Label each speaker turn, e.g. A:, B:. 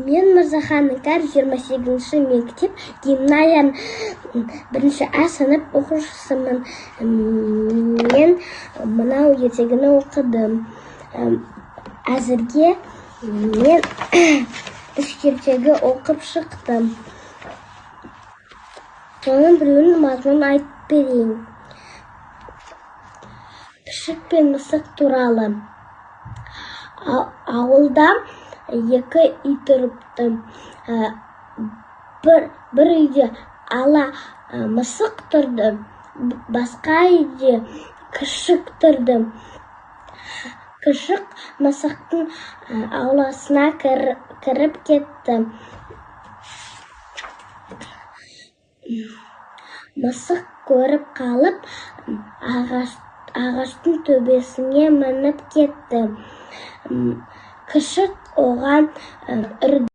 A: Мен Мырзахан Іңкәр 28-ші мектеп гимназияның 1-ші А сынып оқушысымын. Мен мынау ертегіні оқыдым. Әзірге мен 3 ертегі оқып шықтым. Соның біреуінің мазмұнын айтып берейін. Күшік пен мысық туралы. Ауылда 2 үй тұрыпты. Бір үйде ала мысық тұрды, басқа үйде күшік тұрды. Күшік мысықтың ауласына кіріп кетті. Мысық көріп қалып, ағаштың төбесіне мініп кетті. Күшік оған үрді.